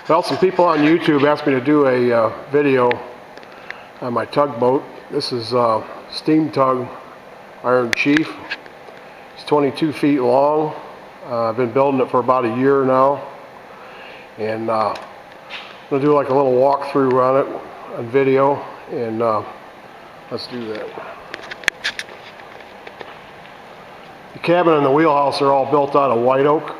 Well, some people on YouTube asked me to do a video on my tugboat. This is SteamTug Iron Chief. It's 22 feet long. I've been building it for about a year now, and I'm going to do like a little walkthrough on it on video, and let's do that. The cabin and the wheelhouse are all built out of white oak.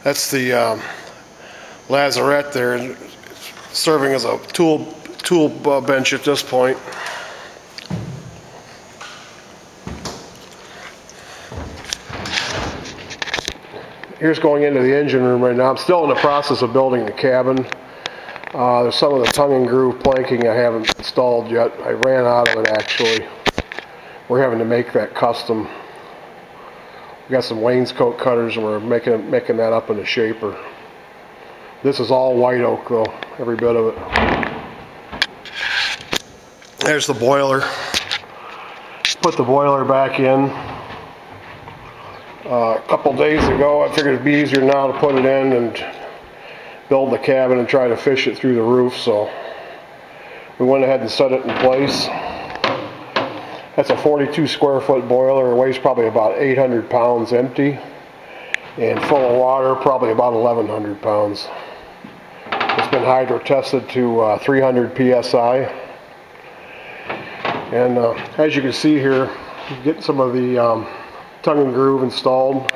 That's the lazarette there, serving as a tool bench at this point. Here's going into the engine room right now. I'm still in the process of building the cabin. There's some of the tongue and groove planking I haven't installed yet. I ran out of it actually. We're having to make that custom. We got some wainscot cutters and we're making that up in a shaper. This is all white oak though, every bit of it. There's the boiler. Put the boiler back in. A couple days ago, I figured it'd be easier now to put it in and build the cabin and try to fish it through the roof, so we went ahead and set it in place. That's a 42 square foot boiler. It weighs probably about 800 pounds empty, and full of water probably about 1,100 pounds. It's been hydro tested to 300 psi, and as you can see here, getting some of the tongue and groove installed,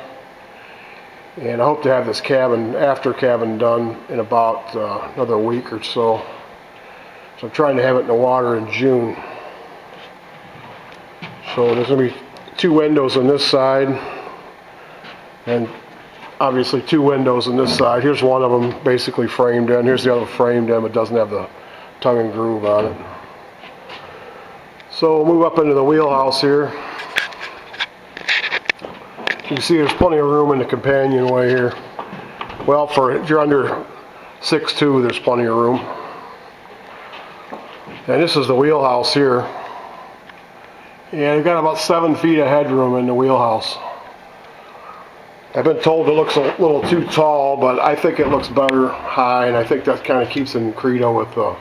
and I hope to have this after cabin done in about another week or so. So I'm trying to have it in the water in June. So there's going to be 2 windows on this side, and obviously 2 windows on this side. Here's one of them basically framed in. Here's the other framed in, but doesn't have the tongue and groove on it. So we'll move up into the wheelhouse here. You can see there's plenty of room in the companionway here. Well, if you're under 6'2", there's plenty of room. And this is the wheelhouse here. And you've got about 7 feet of headroom in the wheelhouse. I've been told it looks a little too tall, but I think it looks better high, and I think that kind of keeps in credo with the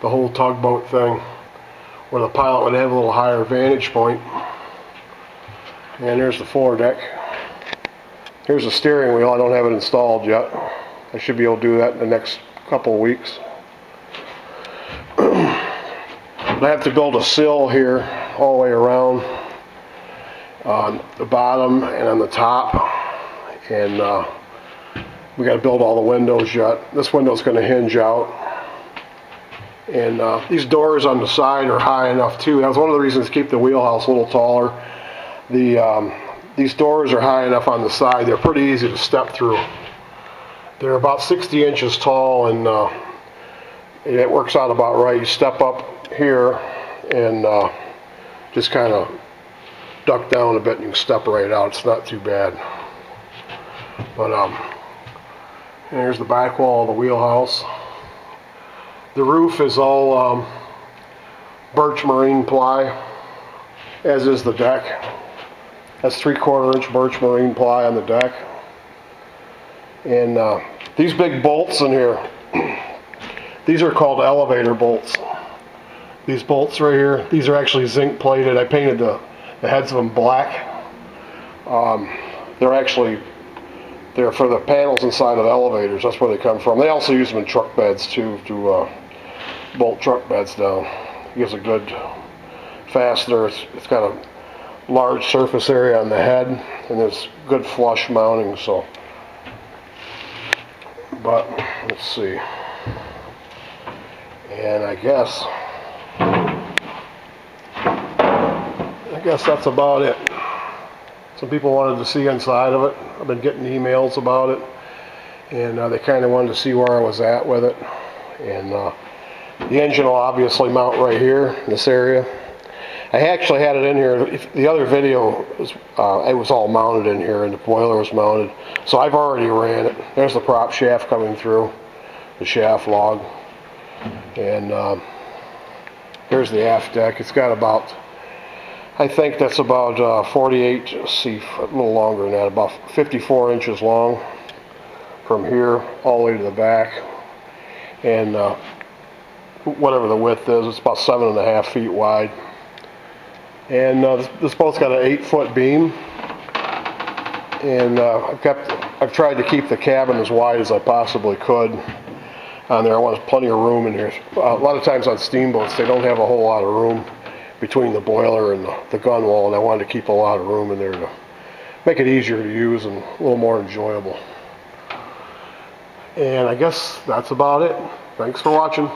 whole tugboat thing, where the pilot would have a little higher vantage point. And there's the foredeck. Here's the steering wheel. I don't have it installed yet. I should be able to do that in the next couple of weeks. I have to build a sill here all the way around on the bottom and on the top, and we got to build all the windows yet. This window's going to hinge out, and these doors on the side are high enough too. That was one of the reasons to keep the wheelhouse a little taller. These doors are high enough on the side. They're pretty easy to step through. They're about 60 inches tall, and it works out about right. You step up here and just kind of duck down a bit and you can step right out. It's not too bad. But here's the back wall of the wheelhouse. The roof is all birch marine ply, as is the deck. That's 3/4 inch birch marine ply on the deck. And these big bolts in here, these are called elevator bolts. These bolts right here, these are actually zinc plated. I painted the heads of them black. They're for the panels inside of the elevators. That's where they come from. They also use them in truck beds too, to bolt truck beds down. It gives a good fastener. It's got a large surface area on the head, and there's good flush mounting. So, but let's see. And I guess that's about it. Some people wanted to see inside of it. I've been getting emails about it, and they kind of wanted to see where I was at with it. And the engine will obviously mount right here in this area. I actually had it in here. The other video was it was all mounted in here, and the boiler was mounted. So I've already ran it. There's the prop shaft coming through, the shaft log, and here's the aft deck. It's got about I think that's about 48, see, a little longer than that, about 54 inches long from here all the way to the back. And whatever the width is, it's about 7.5 feet wide. And this boat's got an 8-foot beam. And I've tried to keep the cabin as wide as I possibly could on there. I want plenty of room in here. A lot of times on steamboats, they don't have a whole lot of room between the boiler and the gun wall, and I wanted to keep a lot of room in there to make it easier to use and a little more enjoyable. And I guess that's about it. Thanks for watching.